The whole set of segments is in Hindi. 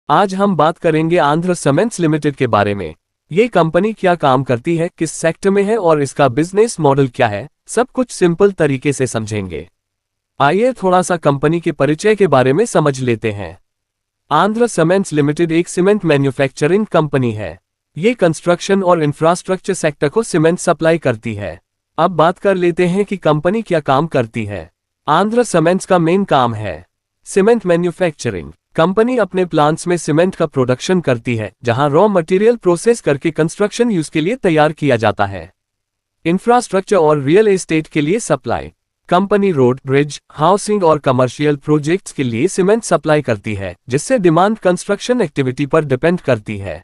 आज हम बात करेंगे आंध्र सीमेंट्स लिमिटेड के बारे में। ये कंपनी क्या काम करती है, किस सेक्टर में है और इसका बिजनेस मॉडल क्या है, सब कुछ सिंपल तरीके से समझेंगे। आइए थोड़ा सा कंपनी के परिचय के बारे में समझ लेते हैं। आंध्र सीमेंट्स लिमिटेड एक सीमेंट मैन्युफैक्चरिंग कंपनी है। ये कंस्ट्रक्शन और इंफ्रास्ट्रक्चर सेक्टर को सीमेंट सप्लाई करती है। अब बात कर लेते हैं कि कंपनी क्या काम करती है। आंध्र सीमेंट्स का मेन काम है सीमेंट मैन्युफैक्चरिंग। कंपनी अपने प्लांट्स में सीमेंट का प्रोडक्शन करती है, जहां रॉ मटेरियल प्रोसेस करके कंस्ट्रक्शन यूज के लिए तैयार किया जाता है। इंफ्रास्ट्रक्चर और रियल एस्टेट के लिए supply. Company road, bridge, housing और कमर्शियल प्रोजेक्ट्स के लिए सीमेंट सप्लाई करती है, जिससे डिमांड कंस्ट्रक्शन एक्टिविटी पर डिपेंड करती है।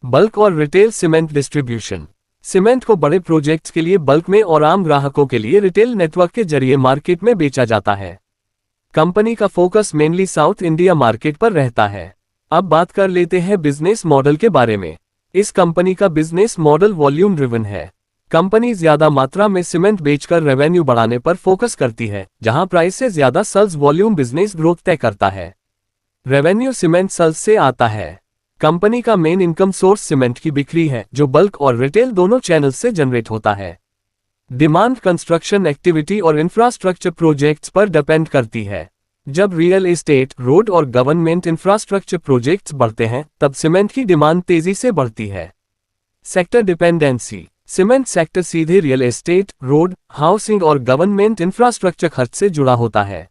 बल्क और रिटेल सीमेंट डिस्ट्रीब्यूशन। सीमेंट को बड़े प्रोजेक्ट्स के लिए बल्क में और आम ग्राहकों के लिए रिटेल नेटवर्क के जरिए मार्केट में बेचा जाता है। कंपनी का focus mainly south India market पर रहता है। अब बात कर लेते हैं बिजनेस मॉडल के बारे में। इस कंपनी का बिजनेस मॉडल वॉल्यूम ड्रिवन है। कंपनी ज्यादा मात्रा में सीमेंट बेचकर रेवेन्यू बढ़ाने पर फोकस करती है, जहां प्राइस से ज्यादा सेल्स वॉल्यूम बिजनेस ग्रोथ तय करता है। रेवेन्यू सीमेंट सेल्स से आता है। कंपनी का मेन इनकम सोर्स सीमेंट की बिक्री है, जो बल्क और रिटेल दोनों चैनल से जनरेट होता है। डिमांड कंस्ट्रक्शन एक्टिविटी और इंफ्रास्ट्रक्चर प्रोजेक्ट्स पर डिपेंड करती है। जब रियल एस्टेट, रोड और गवर्नमेंट इंफ्रास्ट्रक्चर प्रोजेक्ट्स बढ़ते हैं, तब सीमेंट की डिमांड तेजी से बढ़ती है। Sector dependency. सीमेंट सेक्टर सीधे रियल एस्टेट, रोड, हाउसिंग और गवर्नमेंट इंफ्रास्ट्रक्चर खर्च से जुड़ा होता है।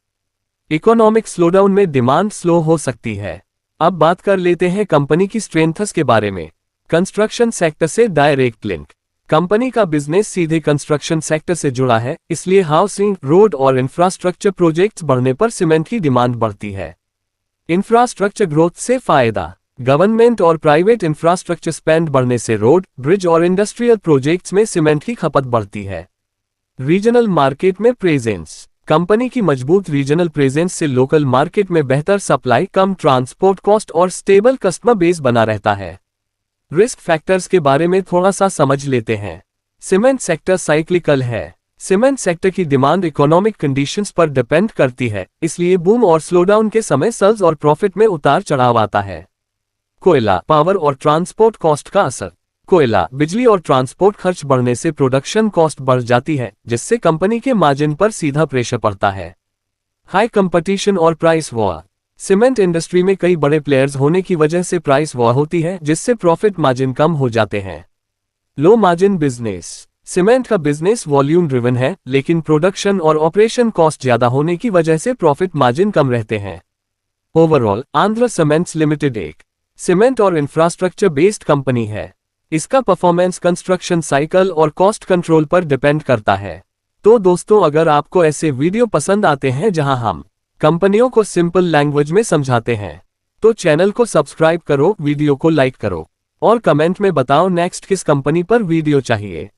इकोनॉमिक स्लोडाउन में डिमांड स्लो हो सकती है। अब बात कर लेते हैं कंपनी की स्ट्रेंथ्स के बारे में। कंस्ट्रक्शन सेक्टर से डायरेक्ट लिंक। कंपनी का बिजनेस सीधे कंस्ट्रक्शन सेक्टर से जुड़ा है, इसलिए हाउसिंग, रोड और इंफ्रास्ट्रक्चर प्रोजेक्ट्स बढ़ने पर सीमेंट की डिमांड बढ़ती है। इंफ्रास्ट्रक्चर ग्रोथ से फायदा। गवर्नमेंट और प्राइवेट इंफ्रास्ट्रक्चर स्पेंड बढ़ने से रोड, ब्रिज और इंडस्ट्रियल प्रोजेक्ट्स में सीमेंट की खपत बढ़ती है। रीजनल मार्केट में प्रेजेंस। कंपनी की मजबूत रीजनल प्रेजेंस से लोकल मार्केट में बेहतर सप्लाई, कम ट्रांसपोर्ट कॉस्ट और स्टेबल कस्टमर बेस बना रहता है। रिस्क फैक्टर्स के बारे में थोड़ा सा समझ लेते हैं। सीमेंट सेक्टर साइक्लिकल है। सीमेंट सेक्टर की डिमांड इकोनॉमिक कंडीशंस पर डिपेंड करती है, इसलिए बूम और स्लोडाउन के समय सेल्स और प्रॉफिट में उतार चढ़ाव आता है। कोयला, पावर और ट्रांसपोर्ट कॉस्ट का असर। कोयला, बिजली और ट्रांसपोर्ट खर्च बढ़ने से प्रोडक्शन कॉस्ट बढ़ जाती है, जिससे कंपनी के मार्जिन पर सीधा प्रेशर पड़ता है। हाई कंपटीशन और प्राइस वॉर। सीमेंट इंडस्ट्री में कई बड़े प्लेयर्स होने की वजह से प्राइस वॉर होती है, जिससे प्रॉफिट मार्जिन कम हो जाते हैं। Low margin business. सीमेंट का बिजनेस वॉल्यूम ड्रिवन है, लेकिन प्रोडक्शन और ऑपरेशन कॉस्ट ज्यादा होने की वजह से प्रॉफिट मार्जिन कम रहते हैं। ओवरऑल, आंध्र सीमेंट्स लिमिटेड एक सीमेंट और इंफ्रास्ट्रक्चर बेस्ड कंपनी है। इसका परफॉर्मेंस कंस्ट्रक्शन साइकिल और कॉस्ट कंट्रोल पर डिपेंड करता है। तो दोस्तों, अगर आपको ऐसे वीडियो पसंद आते हैं जहां हम कंपनियों को सिंपल लैंग्वेज में समझाते हैं, तो चैनल को सब्सक्राइब करो, वीडियो को लाइक करो और कमेंट में बताओ नेक्स्ट किस कंपनी पर वीडियो चाहिए।